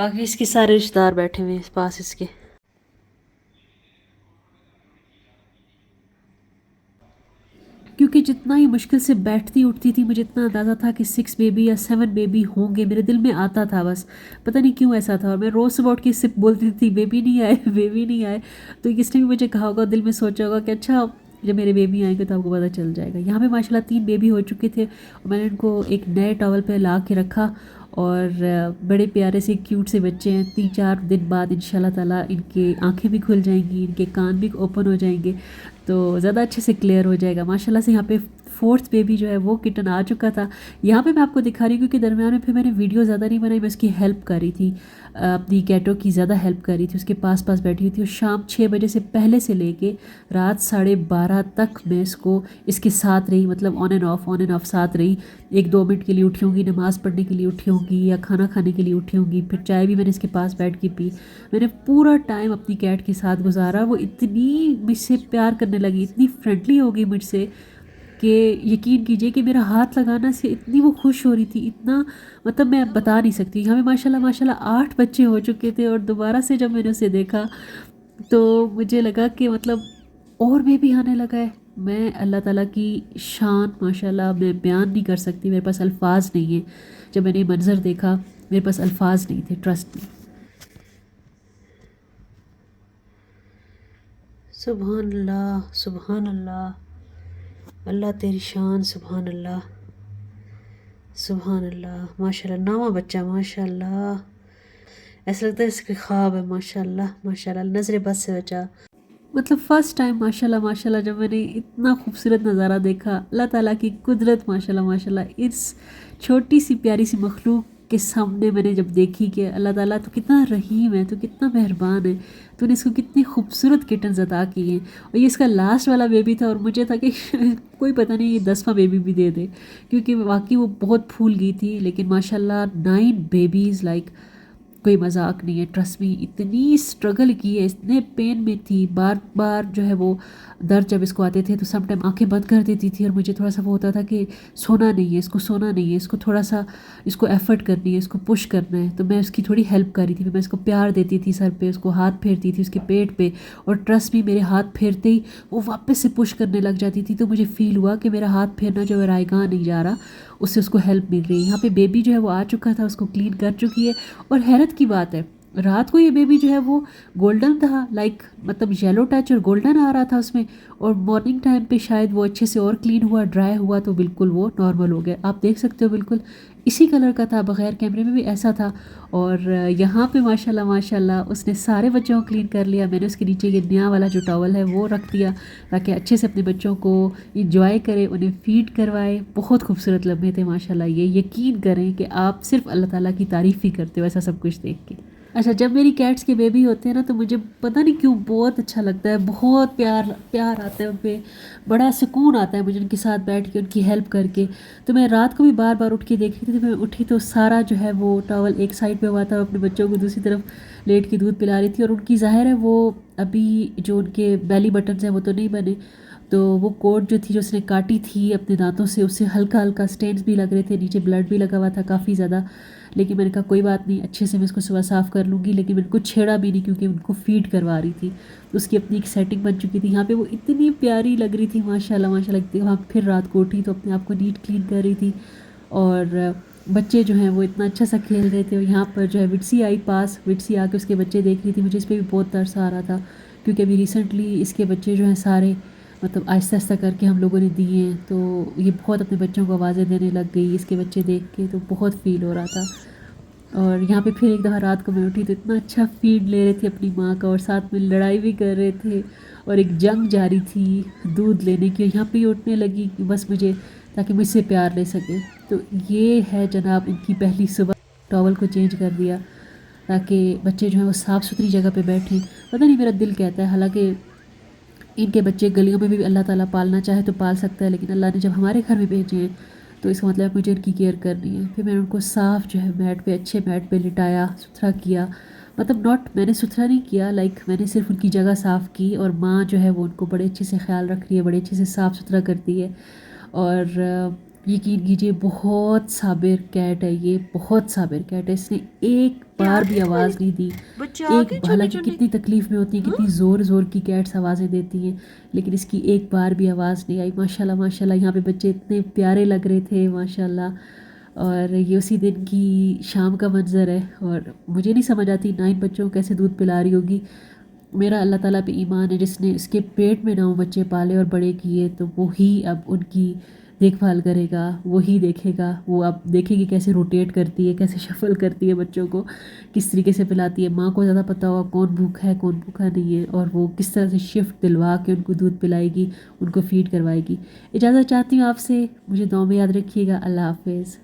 باقی اس کے سارے رشتہ دار بیٹھے ہوئے ہیں پاس اس کے. کیونکہ جتنا ہی مشکل سے بیٹھتی اٹھتی تھی مجھے اتنا اندازہ تھا کہ 6 بیبی یا 7 بیبی ہوں گے. میرے دل میں آتا تھا بس، پتہ نہیں کیوں ایسا تھا. اور میں روز صبح اٹھ کے اس سے بولتی تھی بیبی نہیں آئے بیبی نہیں آئے. تو کس نے بھی مجھے کہا ہوگا، دل میں سوچا ہوگا کہ اچھا جب میرے بیبی آئیں گے تو آپ کو پتہ چل جائے گا. یہاں پہ ماشاءاللہ 3 بیبی ہو چکے تھے اور میں نے ان کو ایک نئے ٹاول پہ لا کے رکھا. اور بڑے پیارے سے کیوٹ سے بچے ہیں. 3-4 دن بعد انشاءاللہ تعالیٰ ان کے آنکھیں بھی کھل جائیں گی، ان کے کان بھی اوپن ہو جائیں گے تو زیادہ اچھے سے کلیئر ہو جائے گا. ماشاءاللہ سے یہاں پہ 4تھ بیبی جو ہے وہ کٹن آ چکا تھا. یہاں پہ میں آپ کو دکھا رہی ہوں کیونکہ درمیان میں پھر میں نے ویڈیو زیادہ نہیں بنائی. میں اس کی ہیلپ کر رہی تھی، اپنی کیٹوں کی زیادہ ہیلپ کر رہی تھی. اس کے پاس بیٹھی ہوئی تھی اور شام 6 بجے سے پہلے سے لے کے رات 12:30 تک میں اس کے ساتھ رہی. مطلب آن اینڈ آف ساتھ رہی. 1-2 منٹ کے لیے اٹھی ہوں گی، نماز پڑھنے کے لیے اٹھی ہوں گی یا کھانا کھانے کے لیے اٹھی ہوں گی. پھر چائے بھی میں نے اس کے پاس بیٹھ کے پی. میں نے پورا ٹائم اپنی کیٹ کے ساتھ گزارا. وہ اتنی مجھ سے پیار کرنے لگی، اتنی فرینڈلی ہو گئی مجھ سے کہ یقین کیجئے کہ میرا ہاتھ لگانا سے اتنی وہ خوش ہو رہی تھی، اتنا مطلب میں بتا نہیں سکتی. ہمیں ماشاءاللہ 8 بچے ہو چکے تھے اور دوبارہ سے جب میں نے اسے دیکھا تو مجھے لگا کہ مطلب اور بھی آنے لگا ہے. میں اللہ تعالیٰ کی شان ماشاءاللہ میں بیان نہیں کر سکتی، میرے پاس الفاظ نہیں ہیں. جب میں نے منظر دیکھا میرے پاس الفاظ نہیں تھے، ٹرسٹ می. سبحان اللہ سبحان اللہ، اللہ تیری شان، سبحان اللہ سبحان اللہ. ماشاءاللہ 9واں بچہ، ماشاءاللہ ایسا لگتا ہے اس کے خواب ہے. ماشاءاللہ ماشاءاللہ نظر بس سے بچا. مطلب فرسٹ ٹائم ماشاءاللہ جب میں نے اتنا خوبصورت نظارہ دیکھا، اللہ تعالیٰ کی قدرت ماشاءاللہ اس چھوٹی سی پیاری سی مخلوق کے سامنے میں نے جب دیکھی کہ اللہ تعالیٰ تو کتنا رحیم ہے، تو کتنا مہربان ہے، تو نے اس کو کتنی خوبصورت کٹنز عطا کی ہیں. اور یہ اس کا لاسٹ والا بیبی تھا اور مجھے تھا کہ کوئی پتہ نہیں یہ 10واں بیبی بھی دے دے، کیونکہ واقعی وہ بہت پھول گئی تھی. لیکن ماشاءاللہ 9 بیبیز لائک کوئی مذاق نہیں ہے. ٹرسٹ می اتنی اسٹرگل کی ہے، اتنے پین میں تھی. بار بار جو ہے وہ درد جب اس کو آتے تھے تو سم ٹائم آنکھیں بند کر دیتی تھی اور مجھے تھوڑا سا وہ ہوتا تھا کہ سونا نہیں ہے، اس کو سونا نہیں ہے، اس کو تھوڑا سا اس کو ایفرٹ کرنی ہے، اس کو پش کرنا ہے. تو میں اس کی تھوڑی ہیلپ کر رہی تھی. میں اس کو پیار دیتی تھی سر پہ، اس کو ہاتھ پھیرتی تھی اس کے پیٹ پہ. اور ٹرسٹ می میرے ہاتھ پھیرتے ہی وہ واپس سے پش کرنے لگ جاتی تھی. تو مجھے فیل ہوا کہ میرا ہاتھ پھیرنا جو ہے رائے گاہ نہیں جا رہا، اس سے اس کو ہیلپ مل رہی ہے. یہاں پہ بیبی جو ہے وہ آ چکا تھا، اس کو کلین کر چکی ہے. اور حیرت کی بات ہے رات کو یہ بیبی جو ہے وہ گولڈن تھا، لائک مطلب یلو ٹچ اور گولڈن آ رہا تھا اس میں. اور مارننگ ٹائم پہ شاید وہ اچھے سے اور کلین ہوا، ڈرائی ہوا تو بالکل وہ نارمل ہو گیا. آپ دیکھ سکتے ہو بالکل اسی کلر کا تھا، بغیر کیمرے میں بھی ایسا تھا. اور یہاں پہ ماشاءاللہ اس نے سارے بچوں کو کلین کر لیا. میں نے اس کے نیچے یہ نیا والا جو ٹاول ہے وہ رکھ دیا تاکہ اچھے سے اپنے بچوں کو انجوائے کرے، انہیں فیڈ کروائے. بہت خوبصورت لمحے تھے ماشاءاللہ. یہ یقین کریں کہ آپ صرف اللہ تعالیٰ کی تعریف ہی کرتے ہو ایسا سب کچھ دیکھ کے. اچھا جب میری کیٹس کے بیبی ہوتے ہیں نا تو مجھے پتہ نہیں کیوں بہت اچھا لگتا ہے، بہت پیار آتا ہے ان پہ، بڑا سکون آتا ہے مجھے ان کے ساتھ بیٹھ کے، ان کی ہیلپ کر کے. تو میں رات کو بھی بار بار اٹھ کے دیکھ رہی تھی. میں اٹھی تو سارا جو ہے وہ ٹاول ایک سائڈ پہ ہوا تھا، اپنے بچوں کو دوسری طرف لیٹ کے دودھ پلا رہی تھی. اور ان کی ظاہر ہے وہ ابھی جو ان کے بیلی بٹنز ہیں وہ تو نہیں بنے، تو وہ کوٹ جو تھی جو اس نے کاٹی تھی اپنے دانتوں سے، اس سے ہلکا اسٹینز بھی لگ رہے تھے، نیچے بلڈ بھی لگا ہوا تھا کافی زیادہ. لیکن میں نے کہا کوئی بات نہیں، اچھے سے میں اس کو صبح صاف کر لوں گی. لیکن میں ان کو چھیڑا بھی نہیں کیونکہ ان کو فیڈ کروا رہی تھی. اس کی اپنی ایک سیٹنگ بن چکی تھی. یہاں پہ وہ اتنی پیاری لگ رہی تھی ماشاءاللہ. وہاں پھر رات کو اٹھی تو اپنے آپ کو نیٹ کلین کر رہی تھی. اور بچے جو ہیں وہ اتنا اچھا سا کھیل رہے تھے. اور یہاں پر جو ہے وٹسی آئی پاس، وٹسی آ کے اس کے بچے دیکھ رہی تھی. مجھے اس پہ بھی بہت ترس آ رہا تھا کیونکہ ابھی ریسنٹلی اس کے بچے جو ہیں سارے مطلب آہستہ کر کے ہم لوگوں نے دیے ہیں. تو یہ بہت اپنے بچوں کو آوازیں دینے لگ گئی اس کے بچے دیکھ کے، تو بہت فیل ہو رہا تھا. اور یہاں پہ پھر ایک دفعہ رات کو میں اٹھی تو اتنا اچھا فیڈ لے رہے تھے اپنی ماں کا، اور ساتھ میں لڑائی بھی کر رہے تھے. اور ایک جنگ جاری تھی دودھ لینے کی. یہاں پہ ہی اٹھنے لگی کہ بس مجھے تاکہ مجھ سے پیار لے سکے. تو یہ ہے جناب ان کی پہلی صبح. ٹاول کو چینج کر دیا تاکہ بچے جو ہیں وہ صاف ستھری جگہ پہ بیٹھیں. پتہ نہیں میرا دل کہتا ہے، حالانکہ ان کے بچے گلیوں میں بھی اللہ تعالیٰ پالنا چاہے تو پال سکتا ہے، لیکن اللہ نے جب ہمارے گھر میں بھیجے ہیں تو اس کا مطلب مجھے ان کی کیئر کرنی ہے. پھر میں نے ان کو صاف جو ہے میٹ پہ، اچھے میٹ پہ لٹایا، ستھرا کیا. مطلب میں نے ستھرا نہیں کیا، لائک میں نے صرف ان کی جگہ صاف کی. اور ماں جو ہے وہ ان کو بڑے اچھے سے خیال رکھ رہی ہے، بڑے اچھے سے صاف ستھرا کرتی ہے. اور یقین کیجیے بہت صابر کیٹ ہے یہ، بہت صابر کیٹ ہے، اس نے ایک بار بھی آواز نہیں دی۔ بچے آ ایک گئے چھوٹے حالانکہ چھوٹے؟ کتنی تکلیف میں ہوتی ہیں، کتنی زور زور کی کیٹس آوازیں دیتی ہیں، لیکن اس کی ایک بار بھی آواز نہیں آئی۔ ماشاءاللہ ماشاءاللہ، یہاں پہ بچے اتنے پیارے لگ رہے تھے ماشاءاللہ۔ اور یہ اسی دن کی شام کا منظر ہے، اور مجھے نہیں سمجھ آتی 9 بچوں کو کیسے دودھ پلا رہی ہوگی۔ میرا اللہ تعالیٰ پہ ایمان ہے، جس نے اس کے پیٹ میں 9 بچے پالے اور بڑے کیے، تو وہی اب ان کی دیکھ بھال کرے گا، وہی دیکھے گا۔ وہ اب دیکھے گی کیسے روٹیٹ کرتی ہے، کیسے شفل کرتی ہے بچوں کو، کس طریقے سے پلاتی ہے۔ ماں کو زیادہ پتہ ہوگا کون بھوکا ہے کون بھوکا نہیں ہے، اور وہ کس طرح سے شفٹ دلوا کے ان کو دودھ پلائے گی، ان کو فیڈ کروائے گی۔ اجازت چاہتی ہوں آپ سے، مجھے دعاؤں میں یاد رکھیے گا۔ اللہ حافظ۔